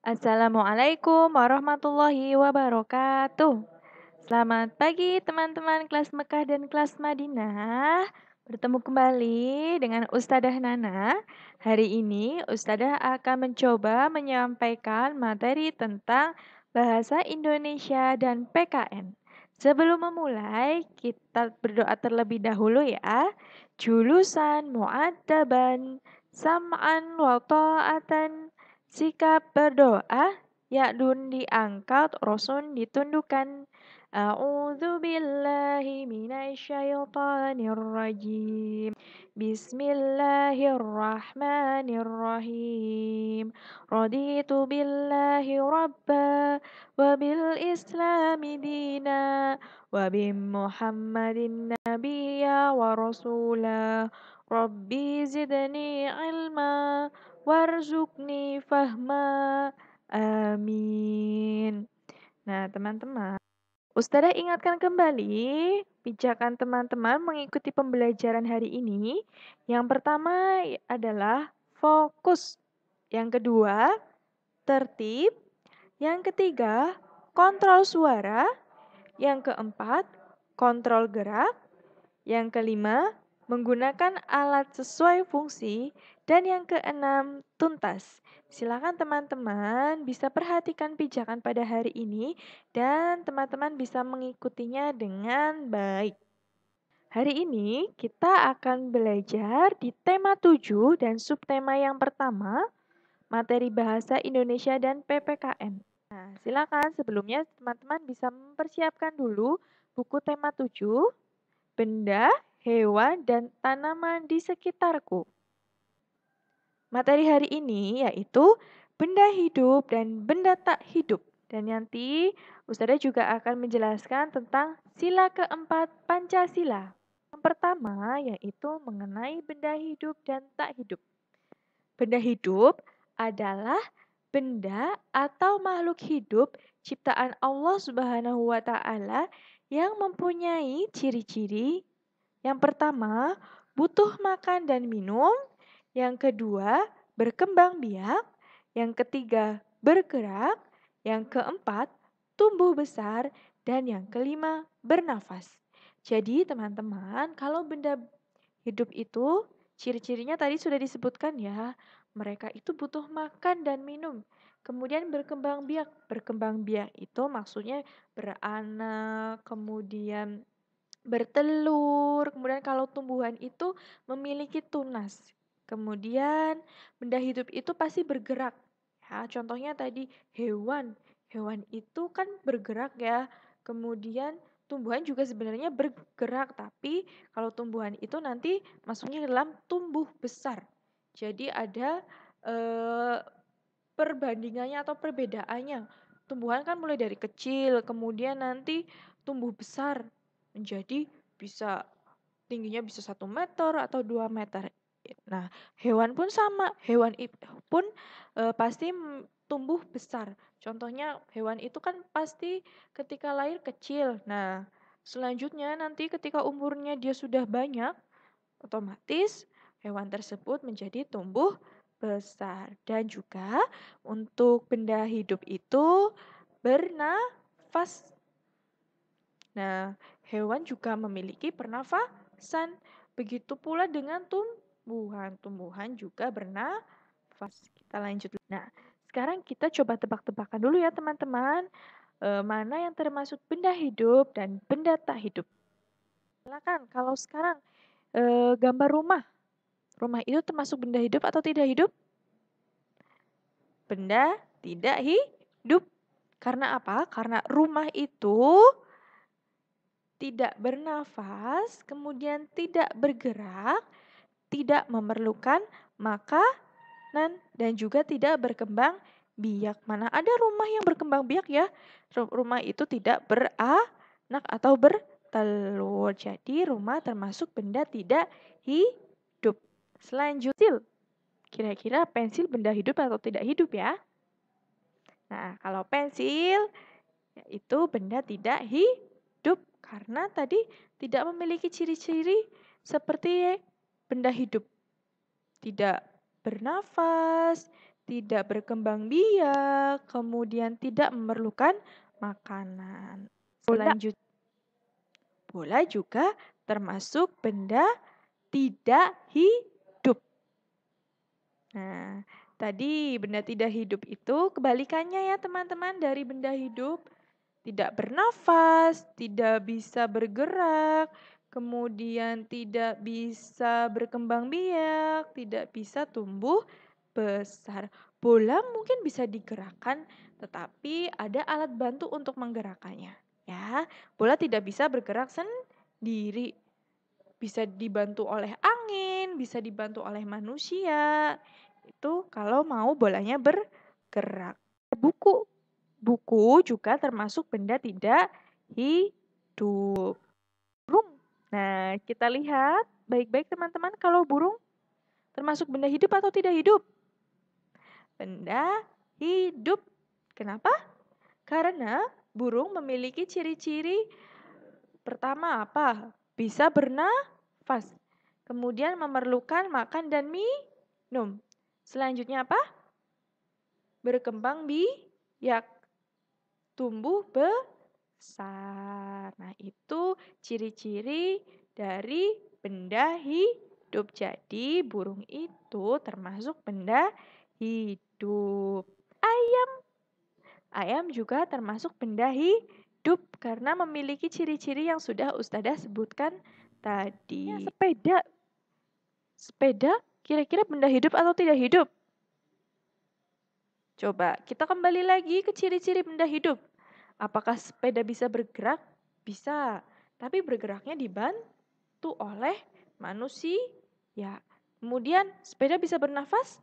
Assalamualaikum warahmatullahi wabarakatuh. Selamat pagi teman-teman kelas Mekah dan kelas Madinah. Bertemu kembali dengan Ustadzah Nana. Hari ini Ustadzah akan mencoba menyampaikan materi tentang bahasa Indonesia dan PKN. Sebelum memulai, kita berdoa terlebih dahulu ya. Julusan mu'addaban, sam'an wa ta'atan. Sikap berdoa, ya'dun diangkat, rosun ditundukkan. A'udzu billahi minasyaitonir rajim. Bismillahirrahmanirrahim. Raditu billahi rabba wa bil islami dina wa bi Muhammadin nabiyya wa rasula. Rabbi zidni ilma warzuqni fahma. Amin. Nah, teman-teman, Ustazah ingatkan kembali pijakan teman-teman mengikuti pembelajaran hari ini. Yang pertama adalah fokus. Yang kedua, tertib. Yang ketiga, kontrol suara. Yang keempat, kontrol gerak. Yang kelima, menggunakan alat sesuai fungsi. Dan yang keenam, tuntas. Silakan teman-teman bisa perhatikan pijakan pada hari ini dan teman-teman bisa mengikutinya dengan baik. Hari ini kita akan belajar di tema 7 dan subtema yang pertama, materi bahasa Indonesia dan PPKN. Nah, silakan sebelumnya teman-teman bisa mempersiapkan dulu buku tema 7, benda, hewan, dan tanaman di sekitarku. Materi hari ini yaitu benda hidup dan benda tak hidup. Dan nanti Ustazah juga akan menjelaskan tentang sila keempat Pancasila. Yang pertama yaitu mengenai benda hidup dan tak hidup. Benda hidup adalah benda atau makhluk hidup ciptaan Allah Subhanahu wa taala yang mempunyai ciri-ciri. Yang pertama, butuh makan dan minum. Yang kedua, berkembang biak. Yang ketiga, bergerak. Yang keempat, tumbuh besar. Dan yang kelima, bernafas. Jadi teman-teman, kalau benda hidup itu, ciri-cirinya tadi sudah disebutkan ya. Mereka itu butuh makan dan minum. Kemudian berkembang biak. Berkembang biak itu maksudnya beranak, kemudian bertelur, kemudian kalau tumbuhan itu memiliki tunas. Kemudian benda hidup itu pasti bergerak. Ya, contohnya tadi hewan. Hewan itu kan bergerak ya. Kemudian tumbuhan juga sebenarnya bergerak, tapi kalau tumbuhan itu nanti masuknya ke dalam tumbuh besar. Jadi ada eh, perbandingannya atau perbedaannya. Tumbuhan kan mulai dari kecil, kemudian nanti tumbuh besar menjadi bisa tingginya bisa 1 meter atau 2 meter. Nah, hewan pun sama. Hewan itu pun pasti tumbuh besar. Contohnya hewan itu kan pasti ketika lahir kecil. Nah, selanjutnya nanti ketika umurnya dia sudah banyak, otomatis hewan tersebut menjadi tumbuh besar. Dan juga untuk benda hidup itu bernafas. Nah, hewan juga memiliki pernafasan. Begitu pula dengan tumbuhan. Tumbuhan juga bernafas. Kita lanjut. Nah, sekarang kita coba tebak-tebakan dulu ya teman-teman. Mana yang termasuk benda hidup dan benda tak hidup. Silakan kalau sekarang gambar rumah. Rumah itu termasuk benda hidup atau tidak hidup? Benda tidak hidup. Karena apa? Karena rumah itu tidak bernafas, kemudian tidak bergerak, tidak memerlukan makanan, dan juga tidak berkembang biak. Mana ada rumah yang berkembang biak ya? Rumah itu tidak beranak atau bertelur. Jadi rumah termasuk benda tidak hidup. Selanjutnya, kira-kira pensil benda hidup atau tidak hidup ya? Nah, kalau pensil itu benda tidak hidup karena tadi tidak memiliki ciri-ciri seperti benda hidup. Tidak bernafas, tidak berkembang biak, kemudian tidak memerlukan makanan. Selanjutnya, bola juga termasuk benda tidak hidup. Nah, tadi benda tidak hidup itu kebalikannya ya teman-teman dari benda hidup. Tidak bernafas, tidak bisa bergerak, kemudian tidak bisa berkembang biak, tidak bisa tumbuh besar. Bola mungkin bisa digerakkan, tetapi ada alat bantu untuk menggerakkannya. Ya, bola tidak bisa bergerak sendiri. Bisa dibantu oleh angin, bisa dibantu oleh manusia. Itu kalau mau bolanya bergerak. Buku. Buku juga termasuk benda tidak hidup. Burung. Nah, kita lihat baik-baik teman-teman kalau burung termasuk benda hidup atau tidak hidup? Benda hidup. Kenapa? Karena burung memiliki ciri-ciri pertama apa? Bisa bernafas. Kemudian memerlukan makan dan minum. Selanjutnya apa? Berkembang biak. Tumbuh besar. Nah, itu ciri-ciri dari benda hidup. Jadi, burung itu termasuk benda hidup. Ayam juga termasuk benda hidup karena memiliki ciri-ciri yang sudah Ustazah sebutkan tadi. Sepeda. Sepeda kira-kira benda hidup atau tidak hidup? Coba kita kembali lagi ke ciri-ciri benda hidup. Apakah sepeda bisa bergerak? Bisa, tapi bergeraknya dibantu oleh manusia. Kemudian sepeda bisa bernafas?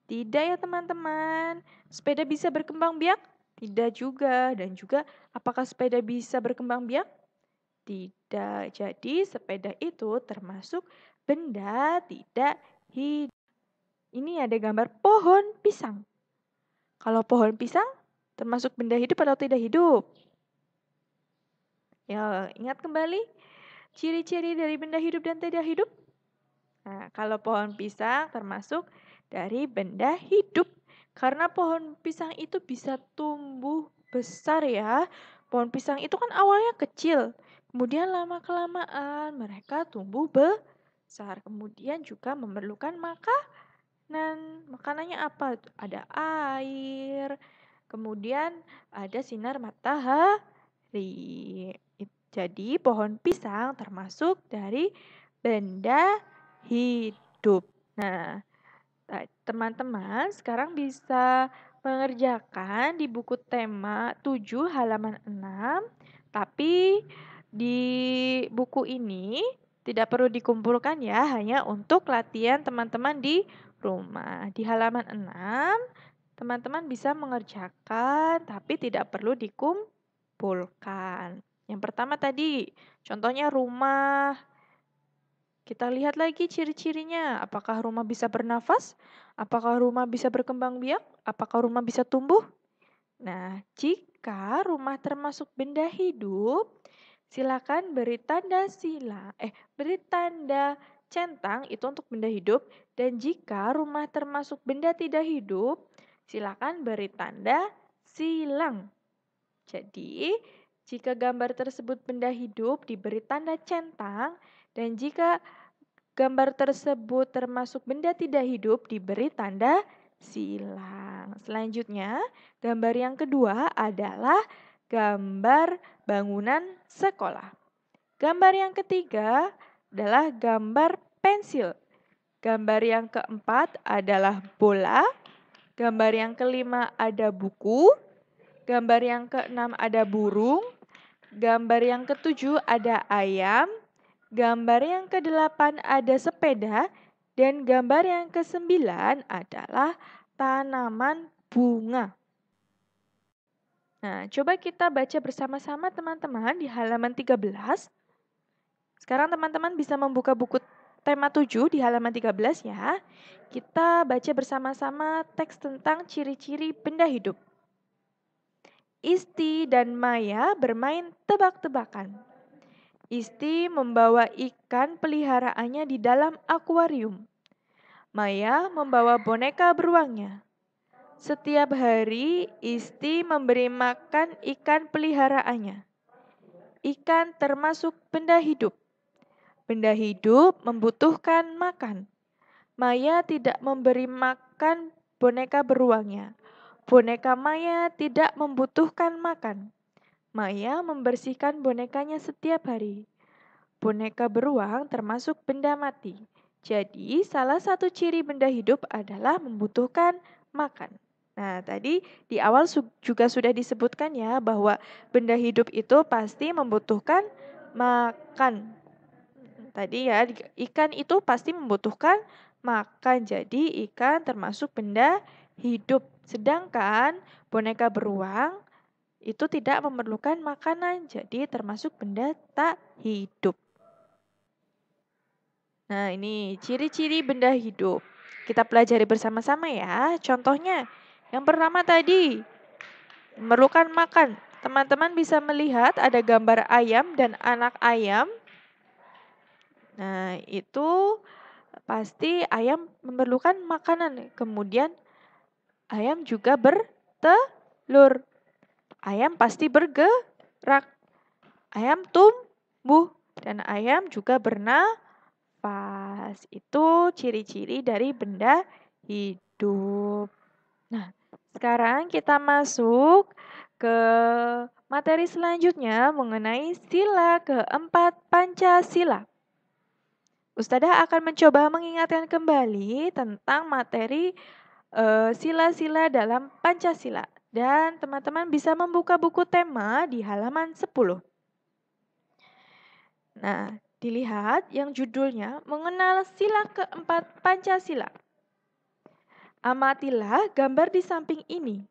Tidak ya teman-teman. Sepeda bisa berkembang biak? Tidak juga. Dan juga apakah sepeda bisa berkembang biak? Tidak. Jadi sepeda itu termasuk benda tidak hidup. Ini ada gambar pohon pisang. Kalau pohon pisang termasuk benda hidup atau tidak hidup? Ya, ingat kembali ciri-ciri dari benda hidup dan tidak hidup. Nah, kalau pohon pisang termasuk dari benda hidup. Karena pohon pisang itu bisa tumbuh besar ya. Pohon pisang itu kan awalnya kecil. Kemudian lama-kelamaan mereka tumbuh besar. Kemudian juga memerlukan makanannya apa? Ada air, kemudian ada sinar matahari. Jadi pohon pisang termasuk dari benda hidup. Nah, teman-teman sekarang bisa mengerjakan di buku tema 7 halaman 6, tapi di buku ini tidak perlu dikumpulkan ya, hanya untuk latihan teman-teman di rumah. Di halaman 6, teman-teman bisa mengerjakan tapi tidak perlu dikumpulkan. Yang pertama tadi, contohnya rumah. Kita lihat lagi ciri-cirinya. Apakah rumah bisa bernafas? Apakah rumah bisa berkembang biak? Apakah rumah bisa tumbuh? Nah, jika rumah termasuk benda hidup, silakan beri tanda centang itu untuk benda hidup. Dan jika rumah termasuk benda tidak hidup, silakan beri tanda silang. Jadi, jika gambar tersebut benda hidup diberi tanda centang, dan jika gambar tersebut termasuk benda tidak hidup diberi tanda silang. Selanjutnya, gambar yang kedua adalah gambar bangunan sekolah. Gambar yang ketiga adalah gambar pensil. Gambar yang keempat adalah bola. Gambar yang kelima ada buku. Gambar yang keenam ada burung. Gambar yang ketujuh ada ayam. Gambar yang kedelapan ada sepeda. Dan gambar yang kesembilan adalah tanaman bunga. Nah, coba kita baca bersama-sama teman-teman di halaman 13. Sekarang teman-teman bisa membuka buku tema 7 di halaman 13 ya. Kita baca bersama-sama teks tentang ciri-ciri benda hidup. Isti dan Maya bermain tebak-tebakan. Isti membawa ikan peliharaannya di dalam akuarium. Maya membawa boneka beruangnya. Setiap hari Isti memberi makan ikan peliharaannya. Ikan termasuk benda hidup. Benda hidup membutuhkan makan. Maya tidak memberi makan boneka beruangnya. Boneka Maya tidak membutuhkan makan. Maya membersihkan bonekanya setiap hari. Boneka beruang termasuk benda mati. Jadi, salah satu ciri benda hidup adalah membutuhkan makan. Nah, tadi di awal juga sudah disebutkan ya bahwa benda hidup itu pasti membutuhkan makan. Tadi ya, ikan itu pasti membutuhkan makan. Jadi, ikan termasuk benda hidup. Sedangkan boneka beruang itu tidak memerlukan makanan, jadi termasuk benda tak hidup. Nah, ini ciri-ciri benda hidup. Kita pelajari bersama-sama ya. Contohnya, yang pertama tadi, memerlukan makan. Teman-teman bisa melihat ada gambar ayam dan anak ayam. Nah, itu pasti ayam memerlukan makanan. Kemudian, ayam juga bertelur. Ayam pasti bergerak. Ayam tumbuh. Dan ayam juga bernafas. Itu ciri-ciri dari benda hidup. Nah, sekarang kita masuk ke materi selanjutnya mengenai sila keempat Pancasila. Ustadzah akan mencoba mengingatkan kembali tentang materi sila-sila dalam Pancasila. Dan teman-teman bisa membuka buku tema di halaman 10. Nah, dilihat yang judulnya mengenal sila keempat Pancasila. Amatilah gambar di samping ini.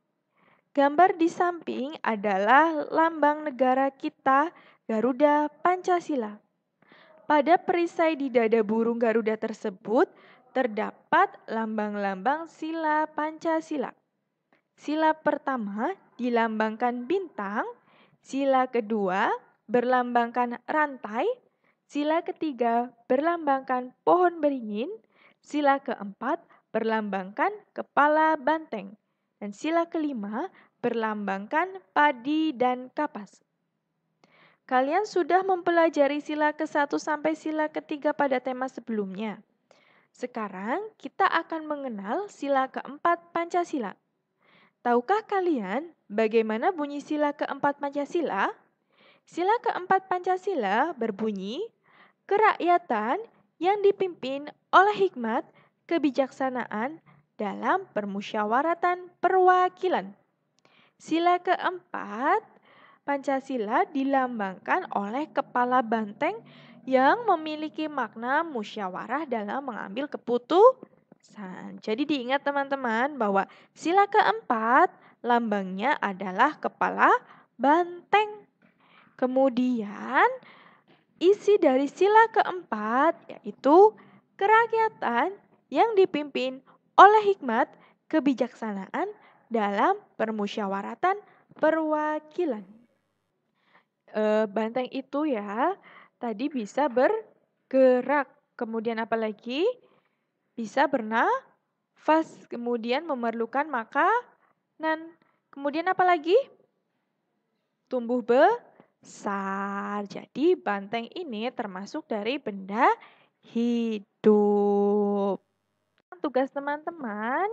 Gambar di samping adalah lambang negara kita, Garuda Pancasila. Pada perisai di dada burung Garuda tersebut terdapat lambang-lambang sila Pancasila. Sila pertama dilambangkan bintang, sila kedua berlambangkan rantai, sila ketiga berlambangkan pohon beringin, sila keempat berlambangkan kepala banteng, dan sila kelima berlambangkan padi dan kapas. Kalian sudah mempelajari sila ke-1 sampai sila ke-3 pada tema sebelumnya. Sekarang kita akan mengenal sila keempat Pancasila. Tahukah kalian bagaimana bunyi sila keempat Pancasila? Sila keempat Pancasila berbunyi, kerakyatan yang dipimpin oleh hikmat, kebijaksanaan dalam permusyawaratan perwakilan. Sila keempat Pancasila dilambangkan oleh kepala banteng yang memiliki makna musyawarah dalam mengambil keputusan. Jadi diingat teman-teman bahwa sila keempat lambangnya adalah kepala banteng. Kemudian isi dari sila keempat yaitu kerakyatan yang dipimpin oleh hikmat, kebijaksanaan dalam permusyawaratan perwakilan. Banteng itu ya tadi bisa bergerak, kemudian apalagi bisa bernafas, kemudian memerlukan makanan, kemudian apalagi tumbuh besar. Jadi banteng ini termasuk dari benda hidup. Tugas teman-teman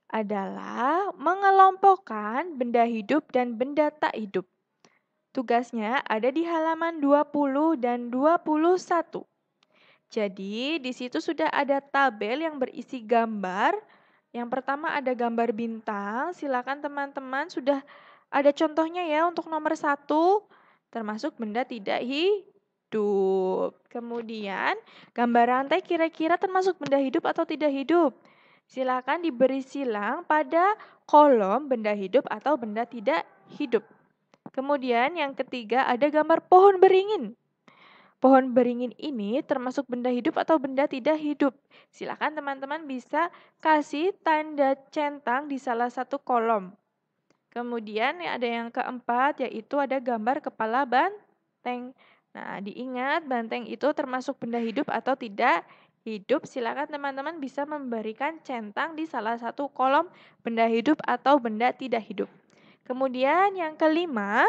adalah mengelompokkan benda hidup dan benda tak hidup. Tugasnya ada di halaman 20 dan 21. Jadi, di situ sudah ada tabel yang berisi gambar. Yang pertama ada gambar bintang. Silakan teman-teman sudah ada contohnya ya untuk nomor 1, termasuk benda tidak hidup. Kemudian, gambar rantai kira-kira termasuk benda hidup atau tidak hidup. Silakan diberi silang pada kolom benda hidup atau benda tidak hidup. Kemudian yang ketiga ada gambar pohon beringin. Pohon beringin ini termasuk benda hidup atau benda tidak hidup. Silakan teman-teman bisa kasih tanda centang di salah satu kolom. Kemudian ada yang keempat yaitu ada gambar kepala banteng. Nah, diingat banteng itu termasuk benda hidup atau tidak hidup, silakan teman-teman bisa memberikan centang di salah satu kolom benda hidup atau benda tidak hidup. Kemudian yang kelima,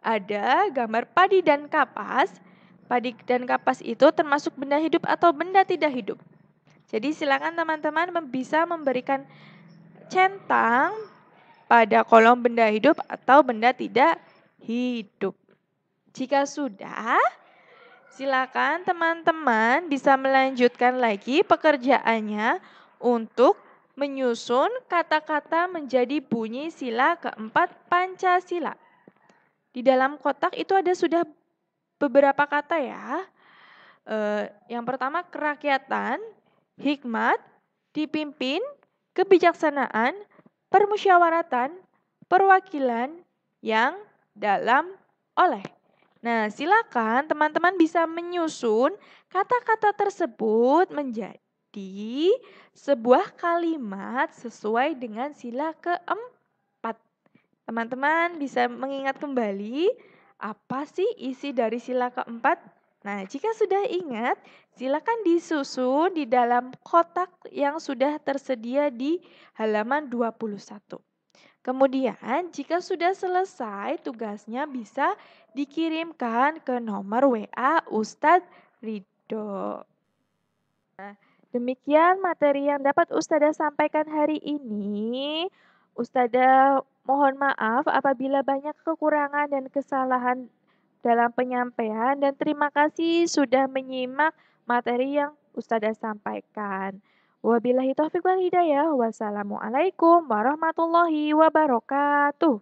ada gambar padi dan kapas. Padi dan kapas itu termasuk benda hidup atau benda tidak hidup. Jadi silakan teman-teman bisa memberikan centang pada kolom benda hidup atau benda tidak hidup. Jika sudah, silakan teman-teman bisa melanjutkan lagi pekerjaannya untuk menyusun kata-kata menjadi bunyi sila keempat Pancasila. Di dalam kotak itu ada sudah beberapa kata ya. Yang pertama kerakyatan, hikmat, dipimpin, kebijaksanaan, permusyawaratan, perwakilan, yang, dalam, oleh. Nah, silakan teman-teman bisa menyusun kata-kata tersebut menjadi sebuah kalimat sesuai dengan sila keempat. Teman-teman bisa mengingat kembali apa sih isi dari sila keempat? Nah, jika sudah ingat, silakan disusun di dalam kotak yang sudah tersedia di halaman 21. Kemudian, jika sudah selesai, tugasnya bisa dikirimkan ke nomor WA Ustadz Ridho. Nah, demikian materi yang dapat Ustazah sampaikan hari ini. Ustazah mohon maaf apabila banyak kekurangan dan kesalahan dalam penyampaian dan terima kasih sudah menyimak materi yang Ustazah sampaikan. Wabillahi taufiq wal hidayah. Wassalamualaikum warahmatullahi wabarakatuh.